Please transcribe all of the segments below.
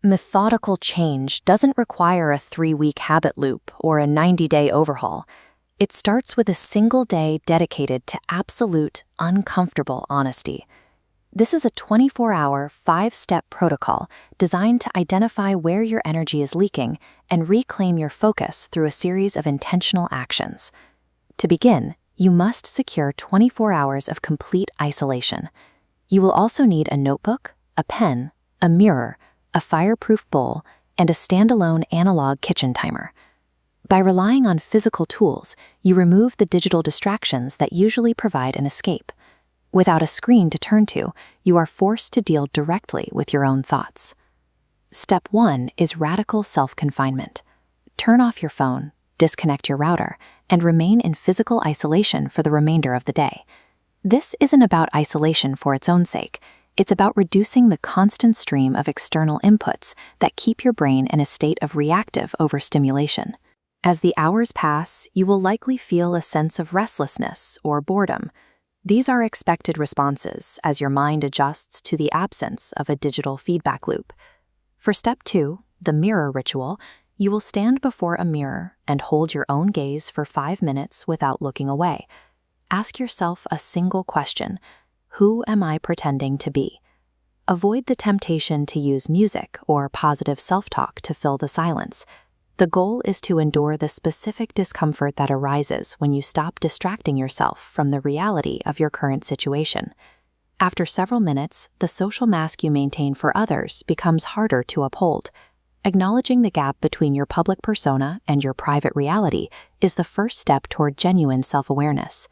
Methodical change doesn't require a 3-week habit loop or a 90-day overhaul. It starts with a single day dedicated to absolute, uncomfortable honesty. This is a 24-hour, 5-step protocol designed to identify where your energy is leaking and reclaim your focus through a series of intentional actions. To begin, you must secure 24 hours of complete isolation. You will also need a notebook, a pen, a mirror, a fireproof bowl, and a standalone analog kitchen timer. By relying on physical tools, you remove the digital distractions that usually provide an escape. Without a screen to turn to, you are forced to deal directly with your own thoughts. Step 1 is radical self-confinement. Turn off your phone, disconnect your router, and remain in physical isolation for the remainder of the day. This isn't about isolation for its own sake. It's about reducing the constant stream of external inputs that keep your brain in a state of reactive overstimulation. As the hours pass, you will likely feel a sense of restlessness or boredom. These are expected responses as your mind adjusts to the absence of a digital feedback loop. For step 2, the mirror ritual, you will stand before a mirror and hold your own gaze for 5 minutes without looking away. Ask yourself a single question: who am I pretending to be? Avoid the temptation to use music or positive self-talk to fill the silence. The goal is to endure the specific discomfort that arises when you stop distracting yourself from the reality of your current situation. After several minutes, the social mask you maintain for others becomes harder to uphold. Acknowledging the gap between your public persona and your private reality is the first step toward genuine self-awareness.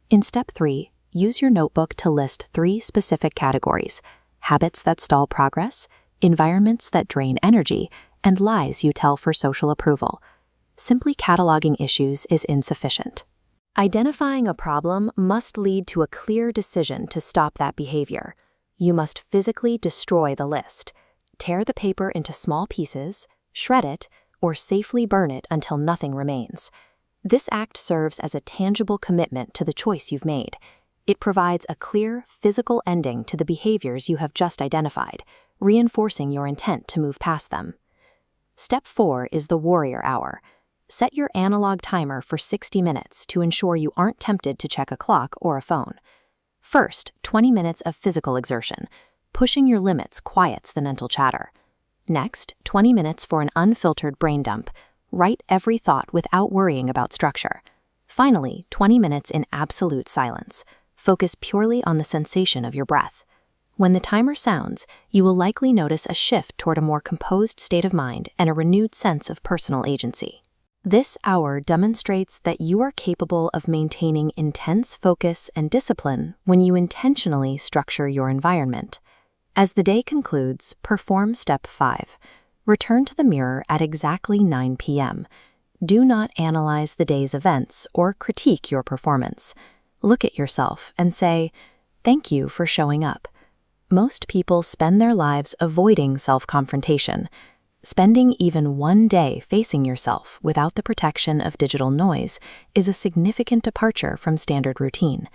In step 3, use your notebook to list 3 specific categories: habits that stall progress, environments that drain energy, and lies you tell for social approval. Simply cataloging issues is insufficient. Identifying a problem must lead to a clear decision to stop that behavior. You must physically destroy the list. Tear the paper into small pieces, shred it, or safely burn it until nothing remains. This act serves as a tangible commitment to the choice you've made. It provides a clear, physical ending to the behaviors you have just identified, reinforcing your intent to move past them. Step 4 is the warrior hour. Set your analog timer for 60 minutes to ensure you aren't tempted to check a clock or a phone. First, 20 minutes of physical exertion. Pushing your limits quiets the mental chatter. Next, 20 minutes for an unfiltered brain dump. Write every thought without worrying about structure. Finally, 20 minutes in absolute silence. Focus purely on the sensation of your breath. When the timer sounds, you will likely notice a shift toward a more composed state of mind and a renewed sense of personal agency. This hour demonstrates that you are capable of maintaining intense focus and discipline when you intentionally structure your environment. As the day concludes, perform step 5. Return to the mirror at exactly 9 p.m. Do not analyze the day's events or critique your performance. Look at yourself and say, "Thank you for showing up." Most people spend their lives avoiding self-confrontation. Spending even one day facing yourself without the protection of digital noise is a significant departure from standard routine.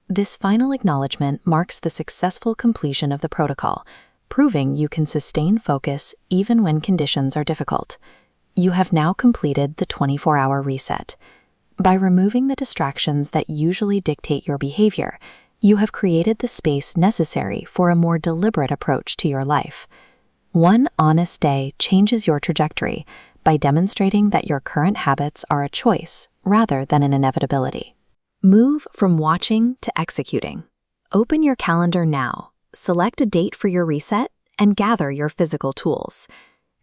This final acknowledgement marks the successful completion of the protocol, proving you can sustain focus even when conditions are difficult. You have now completed the 24-hour reset. By removing the distractions that usually dictate your behavior, you have created the space necessary for a more deliberate approach to your life. One honest day changes your trajectory by demonstrating that your current habits are a choice rather than an inevitability. Move from watching to executing. Open your calendar now, select a date for your reset, and gather your physical tools.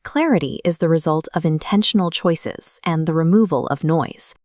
Clarity is the result of intentional choices and the removal of noise.